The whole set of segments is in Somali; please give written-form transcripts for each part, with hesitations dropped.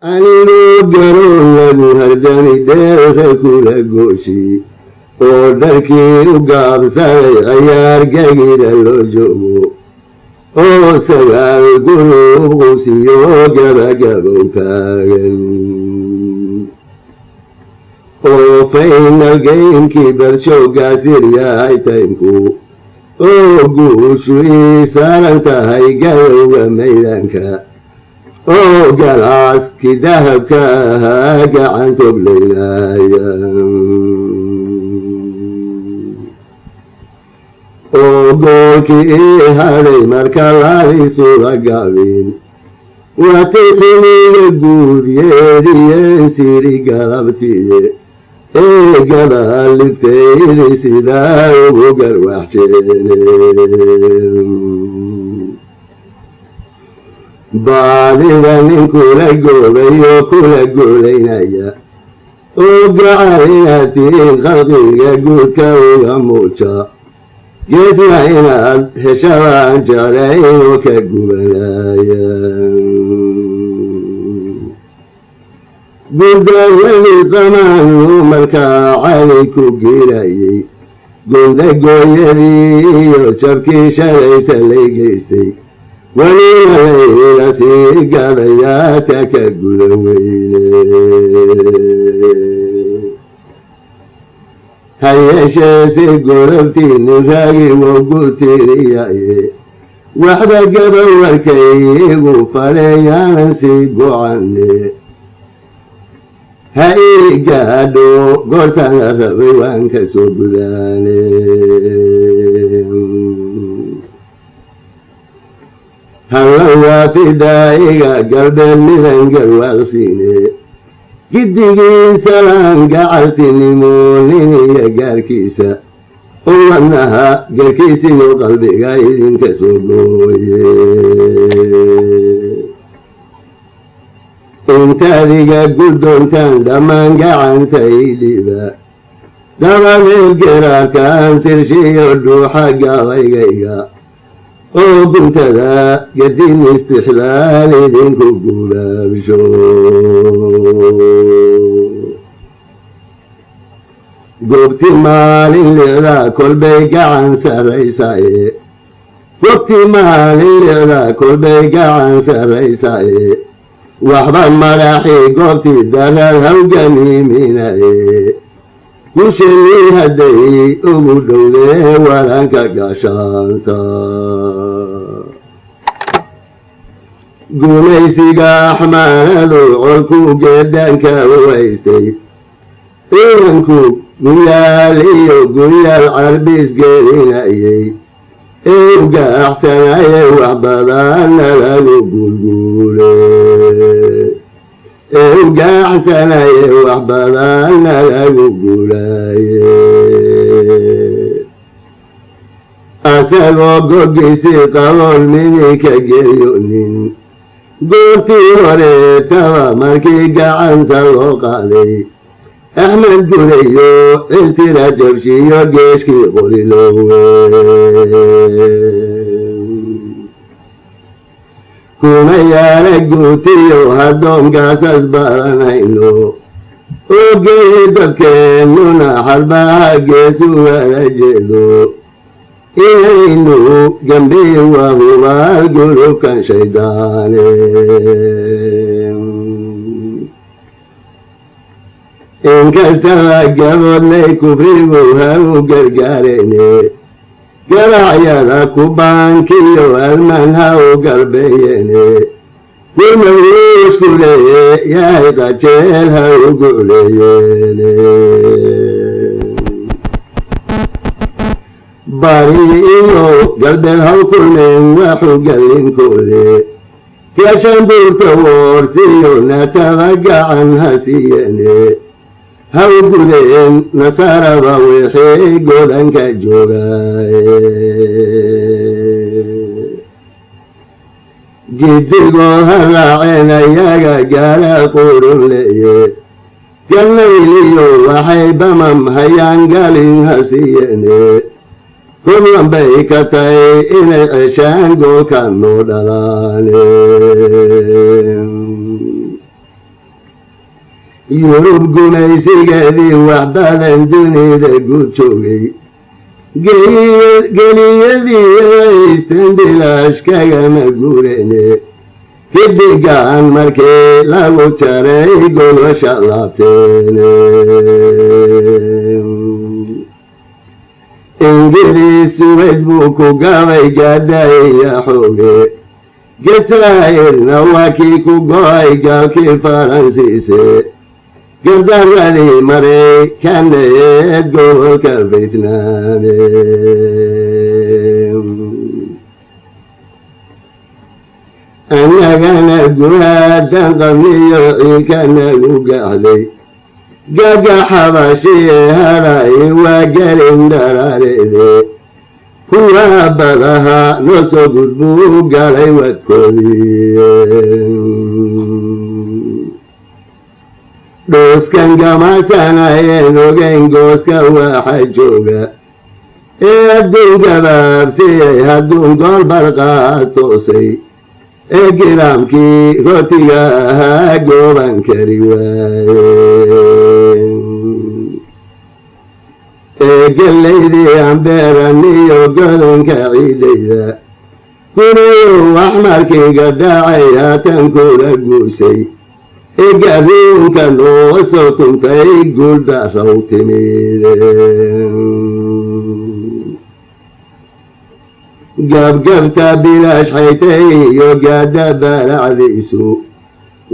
anigoo garoon lagu hardami dheerka kula gooshi oo dharkii u gaabsaday cayaar gegida loo joogo oo sagaal gurub qusiyo gabagabow taagan oo faynal geynkii balshowgaasir yahay taymku oo guushu ii saaran tahay gadowga maydaanka oo galaaskii dahabka ahaa gacan toglaynaya oo goolkii ii hadhay marka laadi suga gaabin waatay xiliga guud yeedhiyeen siri galabtiye ee gadaalibtaydi sidaa ugu garwaxjeeneen baadida nin kula goobay oo kula goolaynaya oo gacan inaad tihiin khalqiga guudka uga muuja geesna inaad heshabaan jeclayn oo ka gubanaya gurdaweli qamaanu markaa cali ku girayay gundagooyadii iyo jabkii shalayta lay geystay welina layga sii gadayaadka ka guda weyne ha yeesheese godobtii nin raagi wogu tiriyaye waxba gabawarkay igu faleeyaanan sii gocane ha ii gaadho goortaan la rabay waan ka soo gudaane hallawaafidaaiga galbeed midan garwaaqsiine giddigii salaan gacaltinimo nin iyo gaarkiisa oo wadnaha garkiisiyo qalbiga idinka soo gooye intaadiga guddoontaan dhammaan gacantaydiba dabadeed geraarkaan tirshiyo dhuuxa gabaygayga oo guntada gadin istixlaal idinku gulaabsho goobti maalin leedaa kolbay gacan sarraysaye goobti maalin leedaa kolbay gacan sarraysaye waxba madaxii goobtii daraad hawganiminaye gushanii hadday ugu dhowdee waranka gashaanta gumaysiga axmaanadu colku geedhanka u haystay ciidanku guyaal iyo guyaal carbiis gelinayay ee u gaaxsanaye wax badanna lagu gulguule ee u gaaxsanaye wax badanna lagu gulaye asagoo gogiisii qabool midinka gelyonin goortii horeetaba markii gacanta loo qaaday axmed gurayo cirtira jabshiyo geeshkii qorilowe kuma yaala guutiyo haddoonkaasas baranayno oo geyi dadkeennuna xarbaha geesu wada jeedo inaynu gambii waa hubaal gulufkan shaydaane inkastaba gaboodlay kufrigu ha u gargaarene garacyada kubaankiyo alman ha u galbeeyene gurmawuusku leeye yahay qajeel ha u guleeyene bari iyo galbeed haw kulmeen waxu gallinkoode gashan buurta woorsiyo nataba gacan ha siiyene ha u gudeen nasaaraba wixii godanka joogaye giddigoo ha raaceen ayaga gaala qurun leeye galnayliyo waxay bamam hayaan galin ha siiyene goblan bay ka tahay inay ceshaan goolka noo dhalaane yurub gumaysigeedii waxbadan dunida guud joogay geliyadii haysteen bilaash kagama guurene xidigan markii lagu jaray golosha laabteene ingiriis suways buu ku gabay gaadhaya xooge jasaa'irna waa kii ku go'ay gaalkii faransiise gardaradii maraykaneed gobolka vietnaame annagana guhaadan qabniyo ciilka nagu gaxday gaga xabashie hadhay waa gelin dharareede kuwa badaha noo soo gudbuu galay wadkoodii dhooskan gamasanayeen ogeyn gooska waxa jooga ee adduun gabaabsiyey hadduun gool barqaa toosay ee giraamkii rootiga ahaa gooban kari waaye ee gellaydii ambeeraniyo godonka ciidayda guriyow axmarkiiga dhacay haatan kula guusay ee garuunka noo soo tuntay guuldarrow timide gabgabta bilaash xaytay iyo gaadha balacdiisu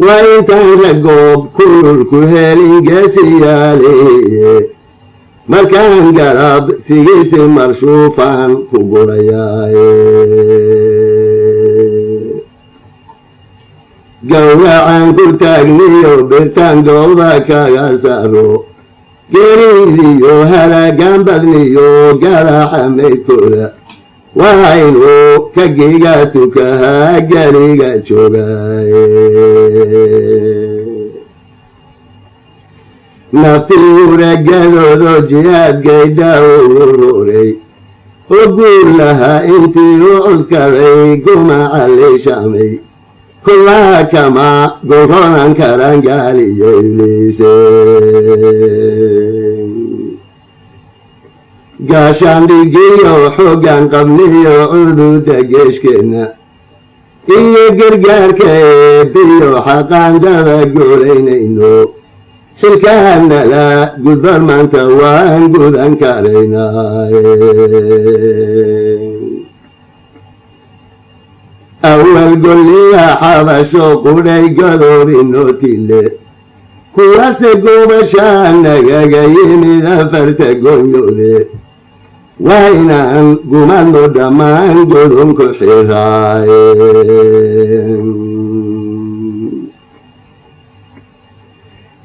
waa intaan ragoob kululku helin geesiyaaliye markaan garab sigisi marshuufaan ku gurayaaye gawracan kurtaagniyo birtaan gooba kaga saaro geriiliyo halagaan badniyo galaxa maydkooda waa inuu kagiga tukahaa gariga joogaaye naftii uragadoodo jihaad gaydha ugu roray oo guur lahaa intii u cuskaday gumaca liishamay kullaha kama gogonan karan gaaliyo ibliise gaashaandhigiyo xoogan qabniyo cududa geeshkeenna iyo gargaarka eebbiyo xaqaan daba goolaynayno xilkaanala gudbar maanta waan gudan karaynaaye awal golliya xabasho qudhay godoobinoo tille kuwase gubashaa nagaga yimid afarta goonyoode waa inaan gumadno dhammaan godonku xiraaye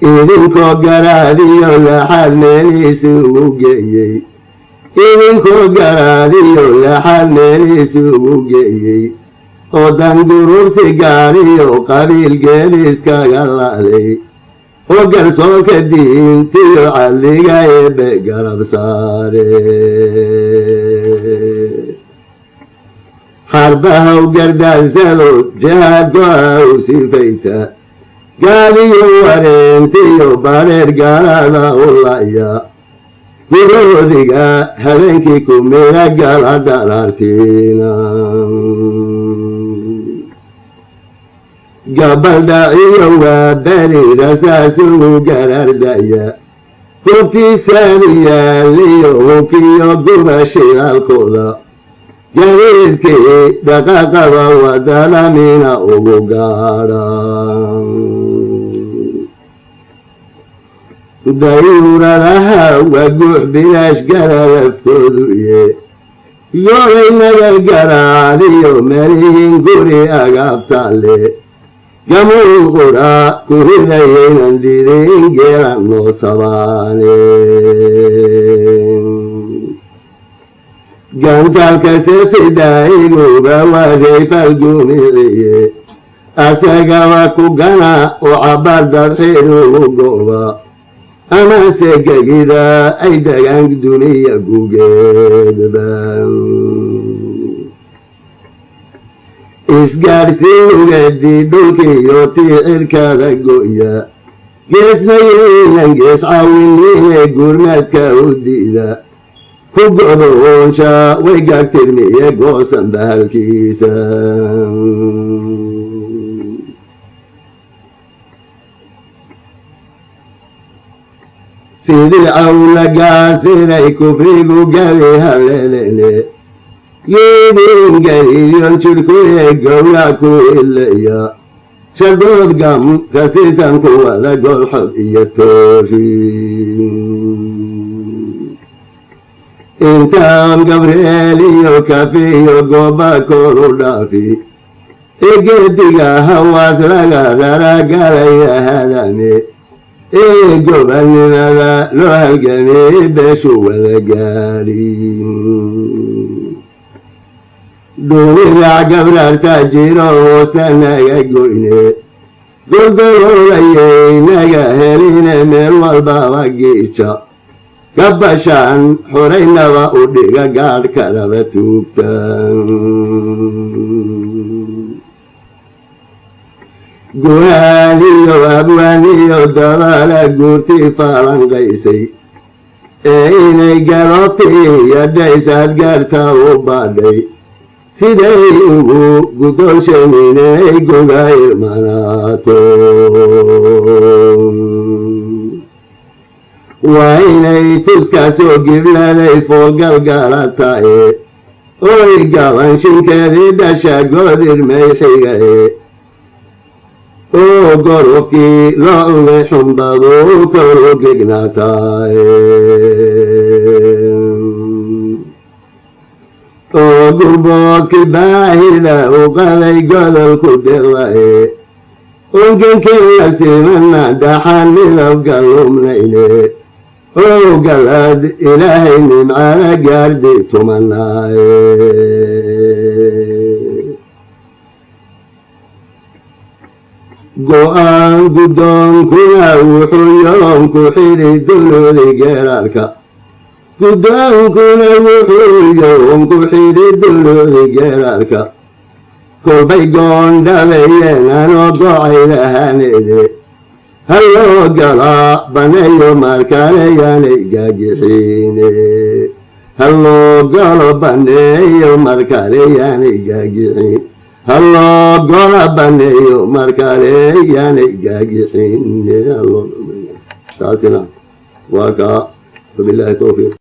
idinkoo garaadiyo laxaad meelihiisi ugu geeyey idinkoo garaadiyo laxaad meelihiisi ugu geeyey oo dangurursi gaariyo qabiil geeliiskaga la'day oo garsoorka diintiyo cadliga eebbe garab saare xarbahaw gardaansado jihaad go'a u sifayta gaadiyo wareentiyo bareer gaalada u laya guroodiga habeenkii ku mira gala dhalartiina gabaldhaciyo waa beri rasaasugu garardaya hubtiisaaniyaaliyo hubkiyo guba shidaalkooda gariirkii dhaqaaqaba wadalamina ugu gaadha dayuuradaha waa guux bilaash gara laftoodu yoolay garaadiyo meelihiin guri agaabtaale gamuun qura ku ridayaynan didin geelan noo sabaane gantaalka sefidaaiguba waa reefalgumiciye asagaba ku gana oo cabbaar darxiirugu gooba amase gegida ay degaan duniya gugeedba isgaadhsiin ugeedii dhulkiiyo tii cirkada go'ya geesnayaynan gees caawinine gurmadka u diida ku go'doonsha way gaagtirmiye goosan bahalkiisa sidii cawlagaasiray kufrigu gabi haleelene geedin gariyon jidhkuye gowrac ku ilaya shadood gam kasiisan ku wada golxob iyo tooshin intaan gabreel iyo kafi iyo gooba koru dhaafi geediga hawaas laga daragalaya hadame gobolnimada loo halgamay beeshu wada gaadhin duunidac gabraarta jiro hoosta naga goyne goldololayay naga heline meel walbaba giija gabashaan xoraynaba u dhiga gaadh kalaba tuugtan guhaaniyo abwaaniyo dabaala guurtii faalanqaysay inay galoftii yadhaysaad gaarta u baadhay siday ugu guddoonshan inay goga irmanaato waa inay tuskaasoo gibladay foolgalgalatae oy gabanshinkeedii dhasha goodirmay xigae oo gorofkii loo ugay xunbadu karu gegnaataaye oo gurboodkii baahida u qabay godolku deqdae onkankeena simana dhaxan midabka lumnayne oo galaad ilaahay nimcada gaardhi tumanaaye go'aan guddoonkuna wuxuu yoonku xidhi duludi geeraalka guddoonkuna wuxuu yoonku xidhi duludi geeraalka kolbay goondhabayeen anoo gocaydahaneede halloo galaa baneeyo markaleyaanay gaagixiine halloo galo baneeyo markaleyaanay gaagixin halloo gola baneeyo markaleyaanay gaagixin taasina waa kaa wabilaahi towfiiq